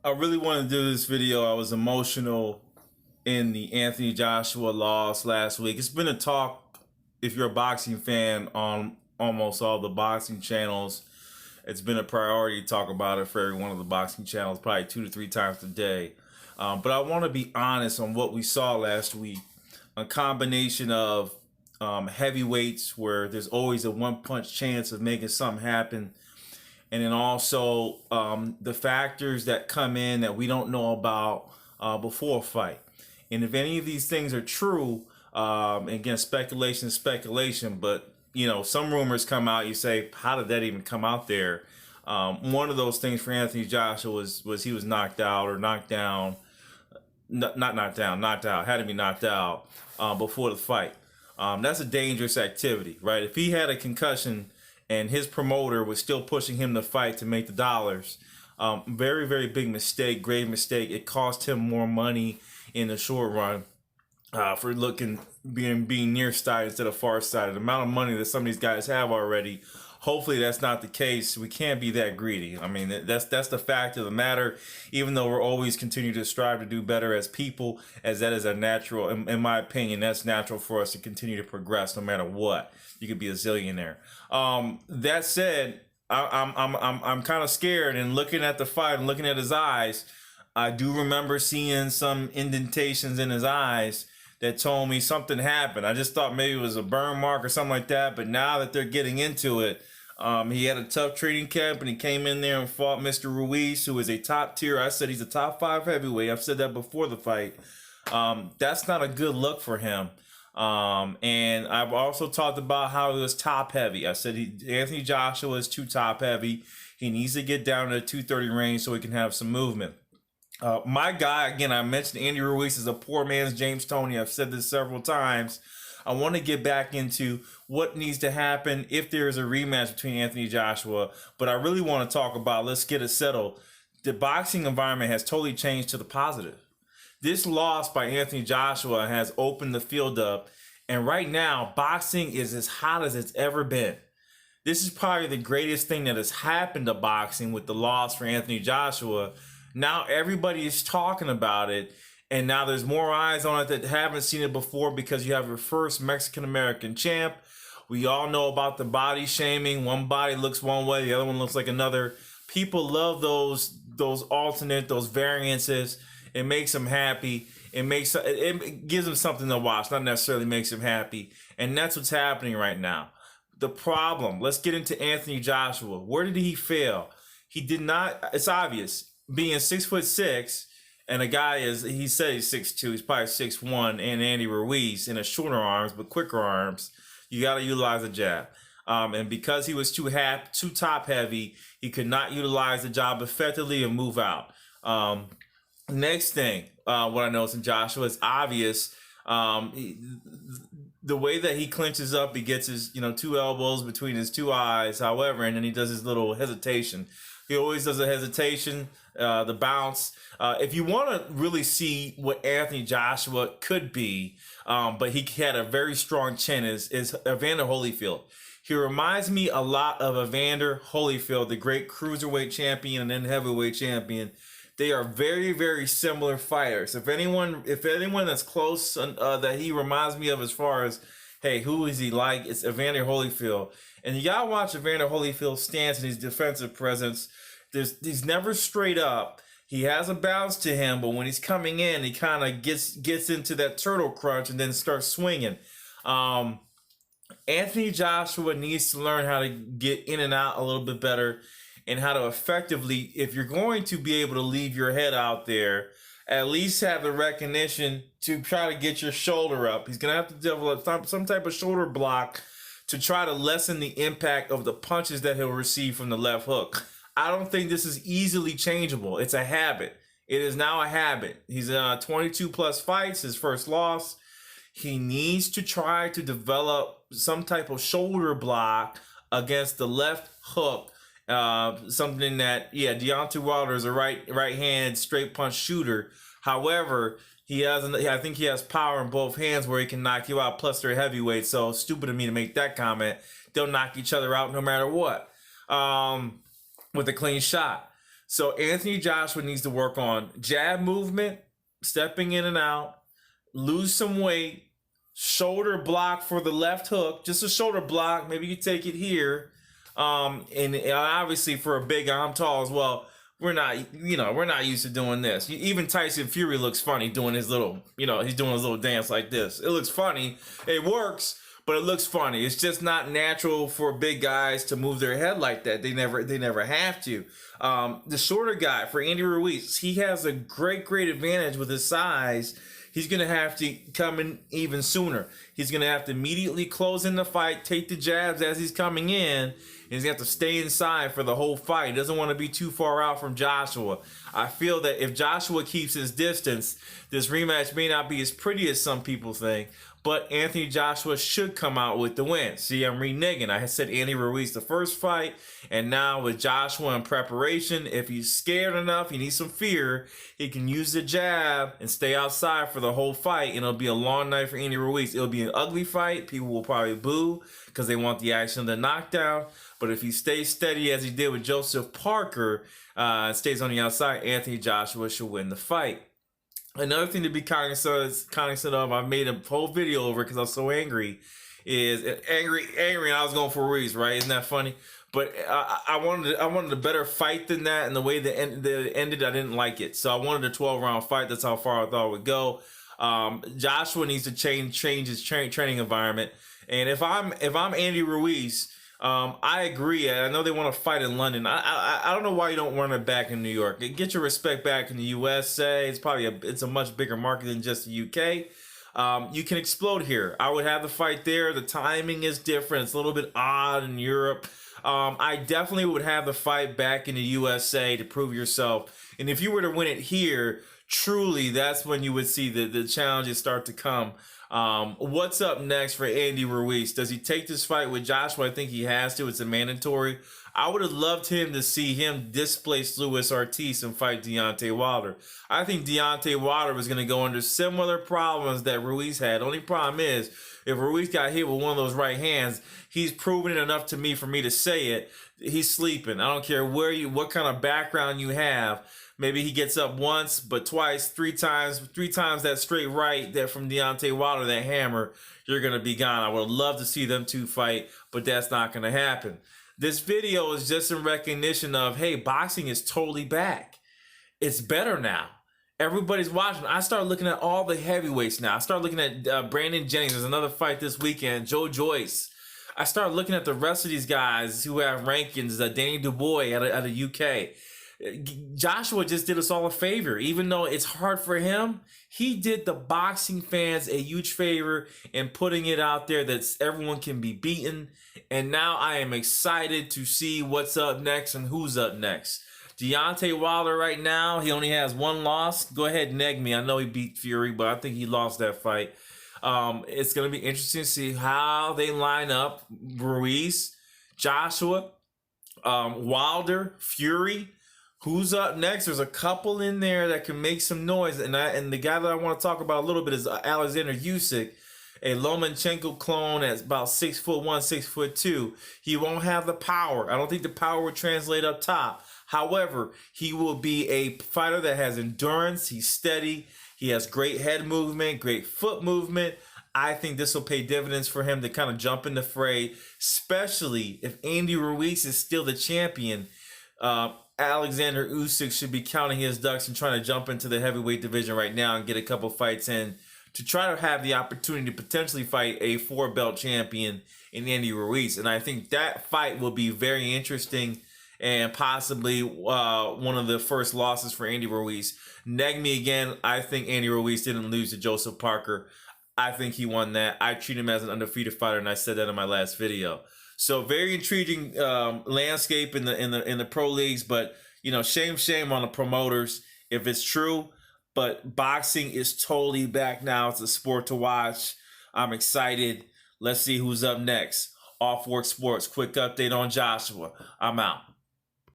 I really wanted to do this video. I was emotional in the Anthony Joshua loss last week. It's been a talk, if you're a boxing fan, on almost all the boxing channels. It's been a priority to talk about it for every one of the boxing channels, probably 2 to 3 times a day. But I want to be honest on what we saw last week. A combination of heavyweights where there's always a one-punch chance of making something happen. And then also the factors that come in that we don't know about before a fight. And if any of these things are true, again, speculation is speculation, but you know, some rumors come out, you say, how did that even come out there? One of those things for Anthony Joshua was he was knocked out or knocked down, not knocked down, knocked out, had to be knocked out before the fight. That's a dangerous activity, right? If he had a concussion and his promoter was still pushing him to fight to make the dollars, very, very big mistake, grave mistake. It cost him more money in the short run for being near side instead of far side. The amount of money that some of these guys have already, hopefully that's not the case. We can't be that greedy. I mean, that's the fact of the matter. Even though we're always continue to strive to do better as people, as that is a natural, in my opinion, that's natural for us to continue to progress no matter what. You could be a zillionaire. That said, I'm kind of scared, and looking at the fight and looking at his eyes, I do remember seeing some indentations in his eyes that told me something happened. I just thought maybe it was a burn mark or something like that. But now that they're getting into it, he had a tough training camp and he came in there and fought Mr. Ruiz, who is a top tier. I said he's a top 5 heavyweight. I've said that before the fight. That's not a good look for him. And I've also talked about how he was top heavy. I said Anthony Joshua is too top heavy. He needs to get down to the 230 range so he can have some movement. My guy, again, I mentioned Andy Ruiz is a poor man's James Toney. I've said this several times. I want to get back into what needs to happen if there is a rematch between Anthony Joshua. But I really want to talk about, let's get it settled. The boxing environment has totally changed to the positive. This loss by Anthony Joshua has opened the field up. And right now, boxing is as hot as it's ever been. This is probably the greatest thing that has happened to boxing with the loss for Anthony Joshua. Now everybody is talking about it, and now there's more eyes on it that haven't seen it before because you have your first Mexican-American champ. We all know about the body shaming. One body looks one way, the other one looks like another. People love those alternate, those variances. It makes them happy. It gives them something to watch, not necessarily makes them happy. And that's what's happening right now. The problem, let's get into Anthony Joshua. Where did he fail? He did not, it's obvious. Being 6'6", and a guy he said he's 6'2", he's probably 6'1", and Andy Ruiz in a shorter arms but quicker arms, you got to utilize the jab. And because he was too top heavy, he could not utilize the jab effectively and move out. Next thing, what I noticed in Joshua is obvious. The way that he clinches up, he gets his 2 elbows between his 2 eyes, however, and then he does his little hesitation. He always does a hesitation, the bounce. If you want to really see what Anthony Joshua could be, but he had a very strong chin, is Evander Holyfield. He reminds me a lot of Evander Holyfield, the great cruiserweight champion and then heavyweight champion. They are very, very similar fighters. If anyone that's close that he reminds me of as far as, hey, who is he like? It's Evander Holyfield. And you gotta watch Evander Holyfield's stance and his defensive presence. He's never straight up. He has a bounce to him, but when he's coming in, he kind of gets into that turtle crunch and then starts swinging. Anthony Joshua needs to learn how to get in and out a little bit better, and how to effectively, if you're going to be able to leave your head out there, at least have the recognition to try to get your shoulder up. He's going to have to develop some type of shoulder block to try to lessen the impact of the punches that he'll receive from the left hook. I don't think this is easily changeable. It's a habit. It is now a habit. He's 22 plus fights, his first loss. He needs to try to develop some type of shoulder block against the left hook. Something that, Deontay Wilder is a right-hand straight punch shooter. However, I think he has power in both hands where he can knock you out. Plus, they're heavyweight, so stupid of me to make that comment. They'll knock each other out no matter what, with a clean shot. So Anthony Joshua needs to work on jab movement, stepping in and out, lose some weight, shoulder block for the left hook, just a shoulder block. Maybe you take it here. And obviously for a big guy, I'm tall as well. We're not used to doing this. Even Tyson Fury looks funny doing his little, he's doing his little dance like this. It looks funny. It works, but it looks funny. It's just not natural for big guys to move their head like that. They never have to. The shorter guy, for Andy Ruiz, he has a great advantage with his size. He's going to have to come in even sooner. He's going to have to immediately close in the fight, take the jabs as he's coming in, and he's going to have to stay inside for the whole fight. He doesn't want to be too far out from Joshua. I feel that if Joshua keeps his distance, this rematch may not be as pretty as some people think, but Anthony Joshua should come out with the win. See, I'm reneging. I had said Andy Ruiz the first fight, and now with Joshua in preparation, if he's scared enough, he needs some fear, he can use the jab and stay outside for the whole fight, and it'll be a long night for Andy Ruiz. It'll be an ugly fight. People will probably boo because they want the action of the knockdown. But if he stays steady as he did with Joseph Parker, and stays on the outside, Anthony Joshua should win the fight. Another thing to be cognizant of, I made a whole video over because I was so angry, is angry, and I was going for Ruiz, right? Isn't that funny? But I wanted a better fight than that, and the way that it ended, I didn't like it. So I wanted a 12-round fight. That's how far I thought it would go. Joshua needs to change his training environment. And if I'm Andy Ruiz, I agree. I know they want to fight in London. I don't know why you don't run it back in New York. Get your respect back in the USA. It's probably it's a much bigger market than just the UK. You can explode here. I would have the fight there. The timing is different. It's a little bit odd in Europe. I definitely would have the fight back in the USA to prove yourself. And if you were to win it here, truly, that's when you would see the challenges start to come. What's up next for Andy Ruiz? Does he take this fight with Joshua? I think he has to. It's a mandatory. I would have loved him to see him displace Luis Ortiz and fight Deontay Wilder. I think Deontay Wilder was going to go under similar problems that Ruiz had. Only problem is, if Ruiz got hit with one of those right hands, he's proven it enough to me for me to say it. He's sleeping. I don't care what kind of background you have. Maybe he gets up once, but twice, three times that straight right that from Deontay Wilder, that hammer, you're going to be gone. I would love to see them two fight, but that's not going to happen. This video is just in recognition of, hey, boxing is totally back. It's better now. Everybody's watching. I started looking at all the heavyweights now. I started looking at Brandon Jennings. There's another fight this weekend. Joe Joyce. I started looking at the rest of these guys who have rankings. Danny Dubois out of UK. Joshua just did us all a favor. Even though it's hard for him, he did the boxing fans a huge favor in putting it out there that everyone can be beaten. And now I am excited to see what's up next and who's up next. Deontay Wilder right now, he only has one loss. Go ahead and neg me. I know he beat Fury, but I think he lost that fight. It's going to be interesting to see how they line up. Ruiz, Joshua, Wilder, Fury. Who's up next? There's a couple in there that can make some noise. And the guy that I want to talk about a little bit is Alexander Usyk, a Lomachenko clone that's about 6'1", 6'2". He won't have the power. I don't think the power will translate up top. However, he will be a fighter that has endurance. He's steady. He has great head movement, great foot movement. I think this will pay dividends for him to kind of jump in the fray, especially if Andy Ruiz is still the champion. Alexander Usyk should be counting his ducks and trying to jump into the heavyweight division right now and get a couple fights in to try to have the opportunity to potentially fight a 4-belt champion in Andy Ruiz. And I think that fight will be very interesting and possibly one of the first losses for Andy Ruiz. Neg me again. I think Andy Ruiz didn't lose to Joseph Parker. I think he won that. I treat him as an undefeated fighter, and I said that in my last video. So very intriguing landscape in the pro leagues, but shame on the promoters if it's true. But boxing is totally back now. It's a sport to watch. I'm excited. Let's see who's up next. Off Work Sports, quick update on Joshua. I'm out.